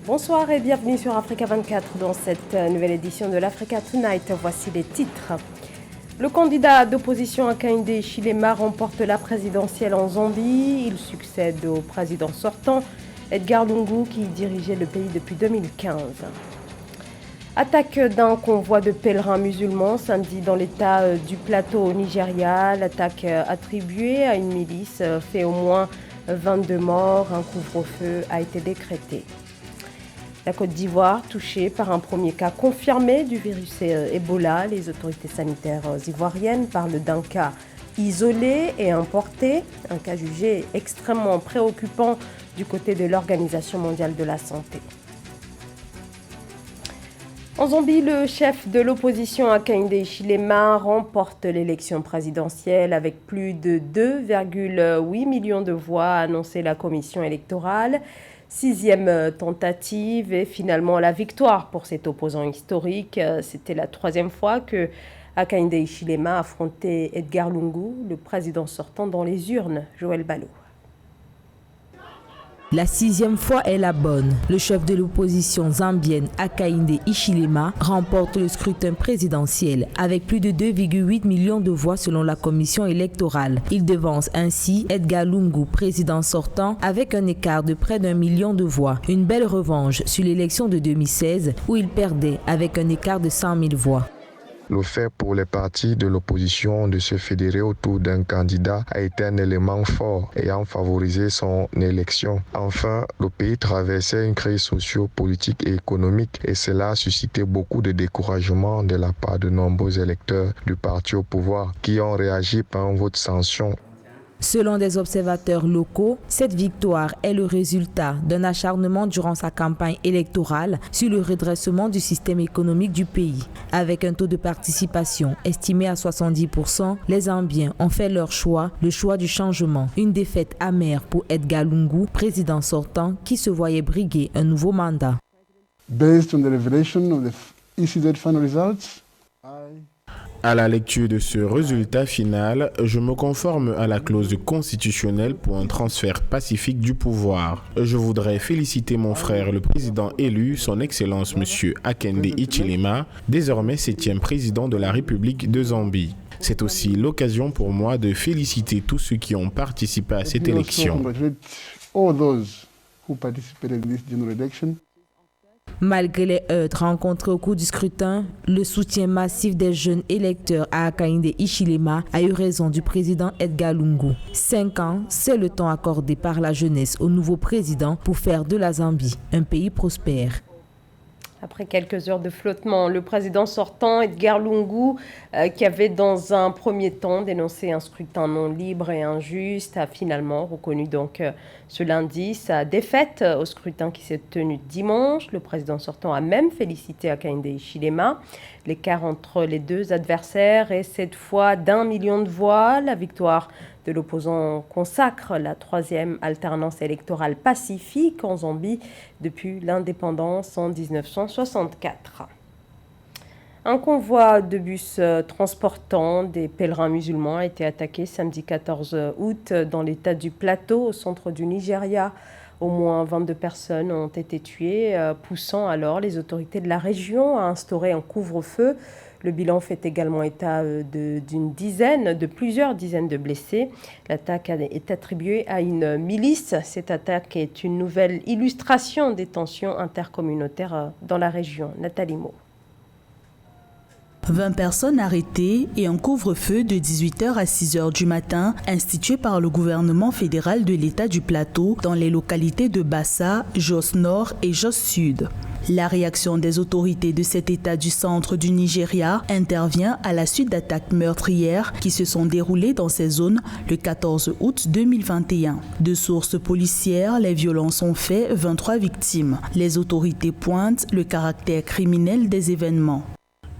Bonsoir et bienvenue sur Africa 24 dans cette nouvelle édition de l'Africa Tonight. Voici les titres. Le candidat d'opposition Hakainde Hichilema remporte la présidentielle en Zambie. Il succède au président sortant Edgar Lungu qui dirigeait le pays depuis 2015. Attaque d'un convoi de pèlerins musulmans samedi dans l'état du plateau au Nigeria. L'attaque attribuée à une milice fait au moins 22 morts. Un couvre-feu a été décrété. La Côte d'Ivoire touchée par un premier cas confirmé du virus Ebola. Les autorités sanitaires ivoiriennes parlent d'un cas isolé et importé, un cas jugé extrêmement préoccupant du côté de l'Organisation mondiale de la santé. En Zambie, le chef de l'opposition Hakainde Hichilema remporte l'élection présidentielle avec plus de 2,8 millions de voix, a annoncé la commission électorale. 6e tentative et finalement la victoire pour cet opposant historique. C'était la 3e fois que Hakainde Hichilema affrontait Edgar Lungu, le président sortant dans les urnes. Joël Ballot. La 6e fois est la bonne. Le chef de l'opposition zambienne Hakainde Hichilema remporte le scrutin présidentiel avec plus de 2,8 millions de voix selon la commission électorale. Il devance ainsi Edgar Lungu, président sortant, avec un écart de près d'1 million de voix. Une belle revanche sur l'élection de 2016 où il perdait avec un écart de 100 000 voix. Le fait pour les partis de l'opposition de se fédérer autour d'un candidat a été un élément fort ayant favorisé son élection. Enfin, le pays traversait une crise socio-politique et économique et cela a suscité beaucoup de découragement de la part de nombreux électeurs du parti au pouvoir qui ont réagi par un vote sanction. Selon des observateurs locaux, cette victoire est le résultat d'un acharnement durant sa campagne électorale sur le redressement du système économique du pays. Avec un taux de participation estimé à 70%, les Zambiens ont fait leur choix, le choix du changement. Une défaite amère pour Edgar Lungu, président sortant, qui se voyait briguer un nouveau mandat. Based on the revelation of the ECZ final results, À la lecture de ce résultat final, je me conforme à la clause constitutionnelle pour un transfert pacifique du pouvoir. Je voudrais féliciter mon frère, le président élu, son Excellence M. Hakainde Hichilema, désormais 7e président de la République de Zambie. C'est aussi l'occasion pour moi de féliciter tous ceux qui ont participé à cette élection. Malgré les heurts rencontrés au cours du scrutin, le soutien massif des jeunes électeurs à Hakainde Hichilema a eu raison du président Edgar Lungu. 5 ans, c'est le temps accordé par la jeunesse au nouveau président pour faire de la Zambie un pays prospère. Après quelques heures de flottement, le président sortant, Edgar Lungu, qui avait dans un premier temps dénoncé un scrutin non libre et injuste, a finalement reconnu donc ce lundi sa défaite au scrutin qui s'est tenu dimanche. Le président sortant a même félicité Hakainde Hichilema. L'écart entre les deux adversaires est cette fois d'1 million de voix. La victoire de l'opposant consacre la 3e alternance électorale pacifique en Zambie depuis l'indépendance en 1964. Un convoi de bus transportant des pèlerins musulmans a été attaqué samedi 14 août dans l'état du Plateau, au centre du Nigeria. Au moins 22 personnes ont été tuées, poussant alors les autorités de la région à instaurer un couvre-feu. Le bilan fait également état de plusieurs dizaines de blessés. L'attaque est attribuée à une milice. Cette attaque est une nouvelle illustration des tensions intercommunautaires dans la région. Nathalie Mo. 20 personnes arrêtées et un couvre-feu de 18h à 6h du matin institué par le gouvernement fédéral de l'État du Plateau dans les localités de Bassa, Jos Nord et Jos Sud. La réaction des autorités de cet État du centre du Nigeria intervient à la suite d'attaques meurtrières qui se sont déroulées dans ces zones le 14 août 2021. De sources policières, les violences ont fait 23 victimes. Les autorités pointent le caractère criminel des événements.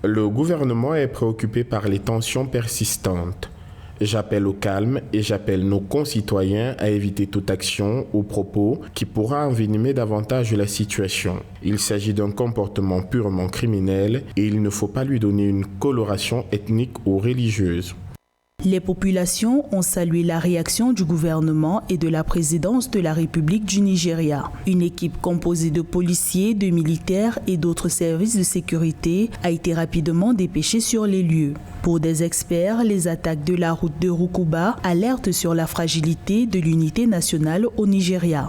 Le gouvernement est préoccupé par les tensions persistantes. J'appelle au calme et j'appelle nos concitoyens à éviter toute action ou propos qui pourra envenimer davantage la situation. Il s'agit d'un comportement purement criminel et il ne faut pas lui donner une coloration ethnique ou religieuse. Les populations ont salué la réaction du gouvernement et de la présidence de la République du Nigeria. Une équipe composée de policiers, de militaires et d'autres services de sécurité a été rapidement dépêchée sur les lieux. Pour des experts, les attaques de la route de Rukuba alertent sur la fragilité de l'unité nationale au Nigeria.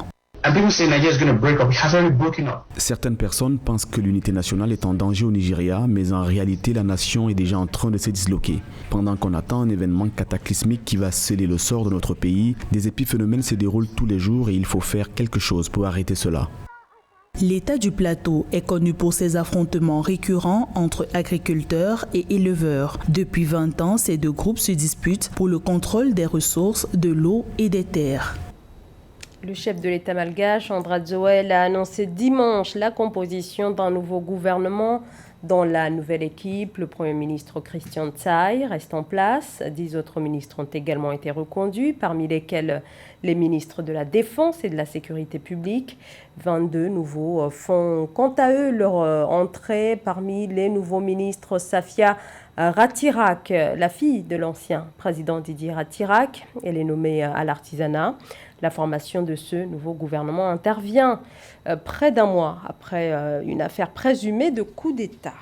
Certaines personnes pensent que l'unité nationale est en danger au Nigeria, mais en réalité, la nation est déjà en train de se disloquer. Pendant qu'on attend un événement cataclysmique qui va sceller le sort de notre pays, des épiphénomènes se déroulent tous les jours et il faut faire quelque chose pour arrêter cela. L'État du plateau est connu pour ses affrontements récurrents entre agriculteurs et éleveurs. Depuis 20 ans, ces deux groupes se disputent pour le contrôle des ressources, de l'eau et des terres. Le chef de l'État malgache, Andra Joel, a annoncé dimanche la composition d'un nouveau gouvernement. Dans la nouvelle équipe, le Premier ministre Christian Tsai reste en place. 10 autres ministres ont également été reconduits, parmi lesquels les ministres de la Défense et de la Sécurité publique. 22 nouveaux font quant à eux leur entrée. Parmi les nouveaux ministres, Safia Ratirak, la fille de l'ancien président Didier Ratirak, elle est nommée à l'artisanat. La formation de ce nouveau gouvernement intervient près d'un mois après une affaire présumée de coup d'État.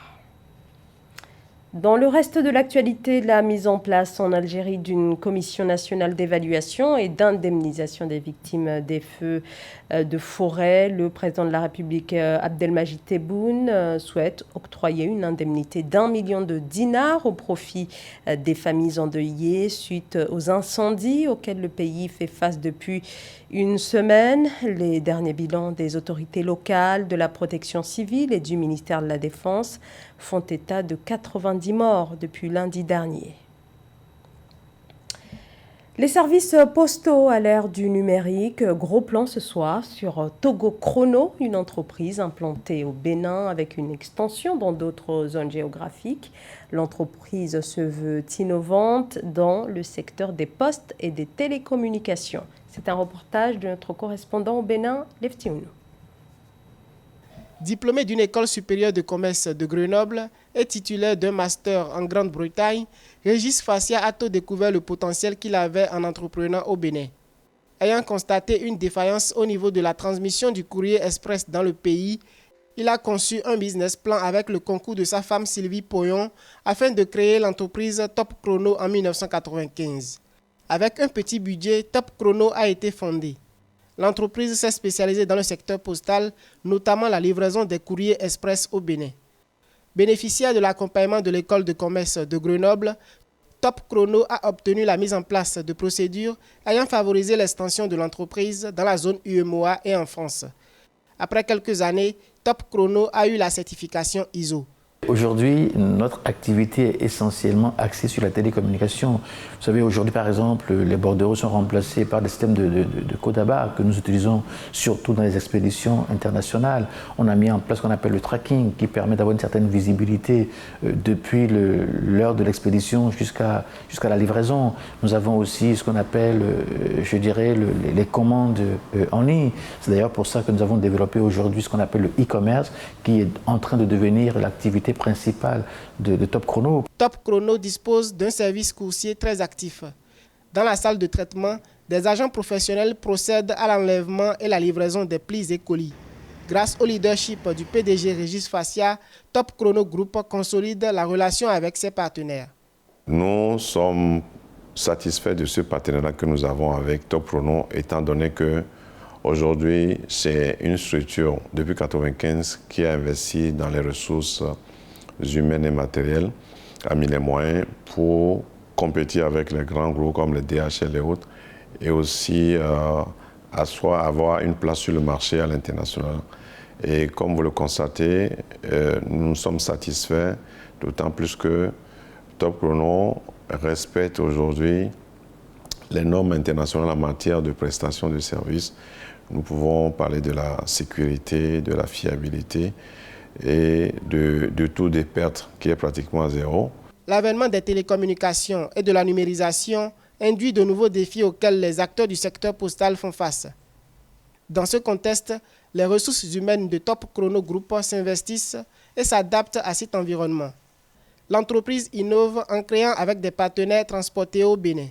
Dans le reste de l'actualité, la mise en place en Algérie d'une commission nationale d'évaluation et d'indemnisation des victimes des feux de forêt. Le président de la République, Abdelmajid Tebboune, souhaite octroyer une indemnité d'1 million de dinars au profit des familles endeuillées suite aux incendies auxquels le pays fait face depuis une semaine. Les derniers bilans des autorités locales, de la protection civile et du ministère de la Défense font état de 90 morts depuis lundi dernier. Les services postaux à l'ère du numérique, gros plan ce soir sur Togo Chrono, une entreprise implantée au Bénin avec une extension dans d'autres zones géographiques. L'entreprise se veut innovante dans le secteur des postes et des télécommunications. C'est un reportage de notre correspondant au Bénin, Leftiounou. Diplômé d'une école supérieure de commerce de Grenoble et titulaire d'un master en Grande-Bretagne, Régis Fassia a tôt découvert le potentiel qu'il avait en entreprenant au Bénin. Ayant constaté une défaillance au niveau de la transmission du courrier express dans le pays, il a conçu un business plan avec le concours de sa femme Sylvie Poyon afin de créer l'entreprise Top Chrono en 1995. Avec un petit budget, Top Chrono a été fondé. L'entreprise s'est spécialisée dans le secteur postal, notamment la livraison des courriers express au Bénin. Bénéficiaire de l'accompagnement de l'école de commerce de Grenoble, Top Chrono a obtenu la mise en place de procédures ayant favorisé l'extension de l'entreprise dans la zone UEMOA et en France. Après quelques années, Top Chrono a eu la certification ISO. Aujourd'hui, notre activité est essentiellement axée sur la télécommunication. Vous savez, aujourd'hui, par exemple, les bordereaux sont remplacés par des systèmes de code à barre que nous utilisons surtout dans les expéditions internationales. On a mis en place ce qu'on appelle le tracking qui permet d'avoir une certaine visibilité depuis l'heure de l'expédition jusqu'à la livraison. Nous avons aussi ce qu'on appelle, je dirais, les commandes en ligne. C'est d'ailleurs pour ça que nous avons développé aujourd'hui ce qu'on appelle le e-commerce qui est en train de devenir l'activité principale de Top Chrono. Top Chrono dispose d'un service coursier très actif. Dans la salle de traitement, des agents professionnels procèdent à l'enlèvement et la livraison des plis et colis. Grâce au leadership du PDG Régis Fassia, Top Chrono Group consolide la relation avec ses partenaires. Nous sommes satisfaits de ce partenariat que nous avons avec Top Chrono, étant donné que aujourd'hui, c'est une structure depuis 1995 qui a investi dans les ressources humaines et matérielles, a mis les moyens pour compétir avec les grands groupes comme les DHL et autres, et aussi avoir une place sur le marché à l'international. Et comme vous le constatez, nous sommes satisfaits, d'autant plus que Top Chrono respecte aujourd'hui les normes internationales en matière de prestation de services. Nous pouvons parler de la sécurité, de la fiabilité et de taux de perte qui est pratiquement zéro. L'avènement des télécommunications et de la numérisation induit de nouveaux défis auxquels les acteurs du secteur postal font face. Dans ce contexte, les ressources humaines de Top Chrono Group s'investissent et s'adaptent à cet environnement. L'entreprise innove en créant avec des partenaires transportés au Bénin.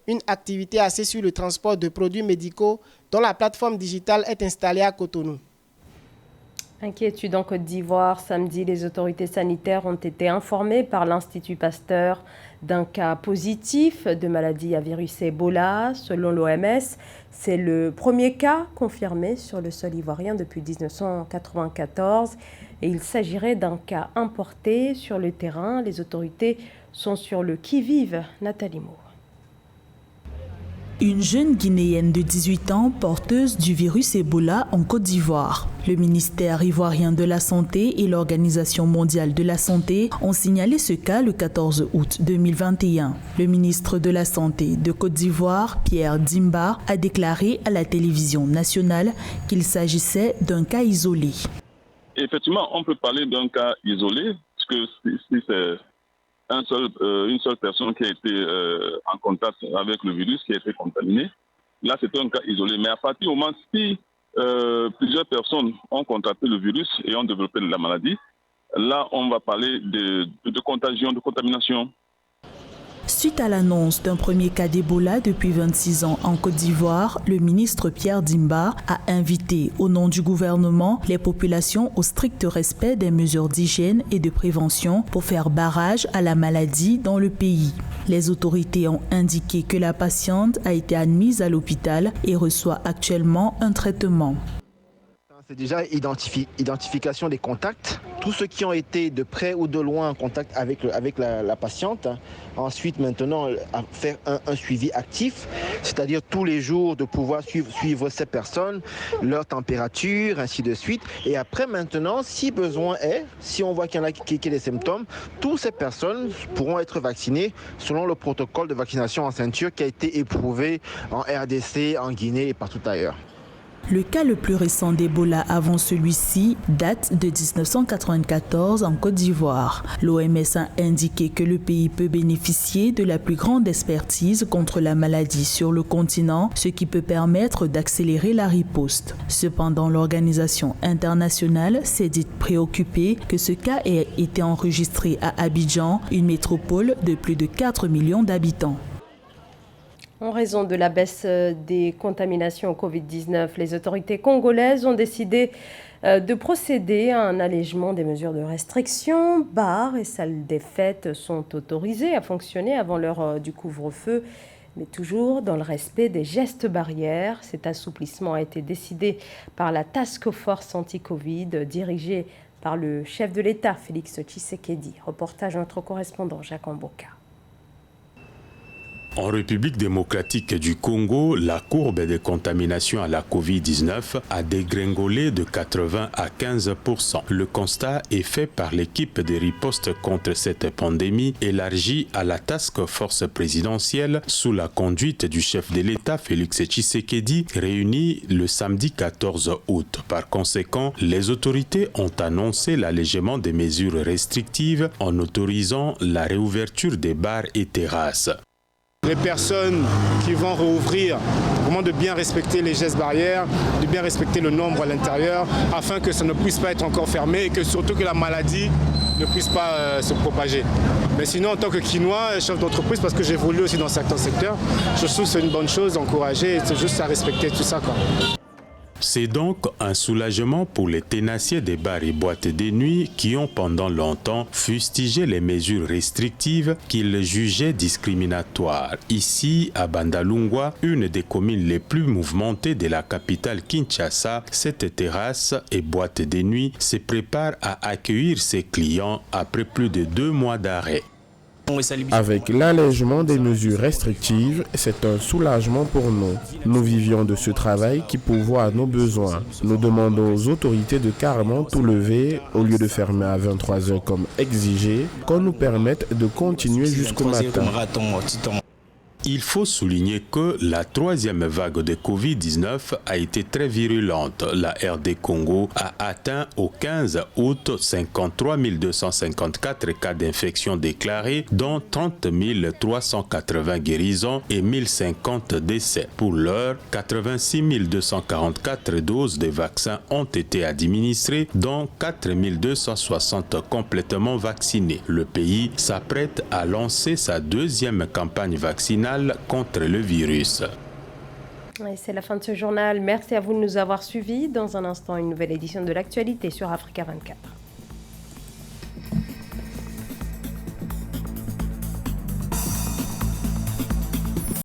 Une activité axée sur le transport de produits médicaux dont la plateforme digitale est installée à Cotonou. Inquiétude en Côte d'Ivoire. Samedi, les autorités sanitaires ont été informées par l'Institut Pasteur d'un cas positif de maladie à virus Ebola. Selon l'OMS, c'est le premier cas confirmé sur le sol ivoirien depuis 1994 et il s'agirait d'un cas importé sur le terrain. Les autorités sont sur le qui-vive. Nathalie Moore. Une jeune Guinéenne de 18 ans porteuse du virus Ebola en Côte d'Ivoire. Le ministère ivoirien de la Santé et l'Organisation mondiale de la santé ont signalé ce cas le 14 août 2021. Le ministre de la Santé de Côte d'Ivoire, Pierre Dimba, a déclaré à la télévision nationale qu'il s'agissait d'un cas isolé. Effectivement, on peut parler d'un cas isolé, parce que si c'est une seule personne qui a été en contact avec le virus, qui a été contaminée. Là, c'est un cas isolé. Mais à partir du moment si plusieurs personnes ont contracté le virus et ont développé la maladie, là, on va parler de contagion, de contamination. Suite à l'annonce d'un premier cas d'Ebola depuis 26 ans en Côte d'Ivoire, le ministre Pierre Dimba a invité au nom du gouvernement les populations au strict respect des mesures d'hygiène et de prévention pour faire barrage à la maladie dans le pays. Les autorités ont indiqué que la patiente a été admise à l'hôpital et reçoit actuellement un traitement. C'est déjà identification des contacts, tous ceux qui ont été de près ou de loin en contact avec la patiente. Ensuite, maintenant, faire un suivi actif, c'est-à-dire tous les jours de pouvoir suivre ces personnes, leur température, ainsi de suite. Et après, maintenant, si besoin est, si on voit qu'il y en a qui ont des symptômes, toutes ces personnes pourront être vaccinées selon le protocole de vaccination en ceinture qui a été éprouvé en RDC, en Guinée et partout ailleurs. Le cas le plus récent d'Ebola avant celui-ci date de 1994 en Côte d'Ivoire. L'OMS a indiqué que le pays peut bénéficier de la plus grande expertise contre la maladie sur le continent, ce qui peut permettre d'accélérer la riposte. Cependant, l'organisation internationale s'est dite préoccupée que ce cas ait été enregistré à Abidjan, une métropole de plus de 4 millions d'habitants. En raison de la baisse des contaminations au Covid-19, les autorités congolaises ont décidé de procéder à un allègement des mesures de restriction. Bars et salles des fêtes sont autorisés à fonctionner avant l'heure du couvre-feu, mais toujours dans le respect des gestes barrières. Cet assouplissement a été décidé par la Task Force anti-Covid dirigée par le chef de l'État, Félix Tshisekedi. Reportage de notre correspondant Jacques Amboka. En République démocratique du Congo, la courbe des contaminations à la Covid-19 a dégringolé de 80 à 15%. Le constat est fait par l'équipe de riposte contre cette pandémie élargie à la task force présidentielle sous la conduite du chef de l'État Félix Tshisekedi, réunie le samedi 14 août. Par conséquent, les autorités ont annoncé l'allègement des mesures restrictives en autorisant la réouverture des bars et terrasses. Les personnes qui vont rouvrir, vraiment de bien respecter les gestes barrières, de bien respecter le nombre à l'intérieur, afin que ça ne puisse pas être encore fermé et que surtout que la maladie ne puisse pas se propager. Mais sinon, en tant que Quinois, chef d'entreprise, parce que j'évolue aussi dans certains secteurs, je trouve que c'est une bonne chose d'encourager, c'est juste à respecter tout ça, quoi. C'est donc un soulagement pour les tenaciers des bars et boîtes de nuit qui ont pendant longtemps fustigé les mesures restrictives qu'ils jugeaient discriminatoires. Ici, à Bandalungwa, une des communes les plus mouvementées de la capitale Kinshasa, cette terrasse et boîte de nuit se prépare à accueillir ses clients après plus de 2 mois d'arrêt. Avec l'allègement des mesures restrictives, c'est un soulagement pour nous. Nous vivions de ce travail qui pourvoit à nos besoins. Nous demandons aux autorités de carrément tout lever au lieu de fermer à 23 h comme exigé, qu'on nous permette de continuer jusqu'au matin. Il faut souligner que la troisième vague de Covid-19 a été très virulente. La RD Congo a atteint au 15 août 53 254 cas d'infection déclarés, dont 30 380 guérisons et 1050 décès. Pour l'heure, 86 244 doses de vaccins ont été administrées, dont 4 260 complètement vaccinés. Le pays s'apprête à lancer sa deuxième campagne vaccinale contre le virus. C'est la fin de ce journal. Merci à vous de nous avoir suivis. Dans un instant, une nouvelle édition de l'actualité sur Africa 24.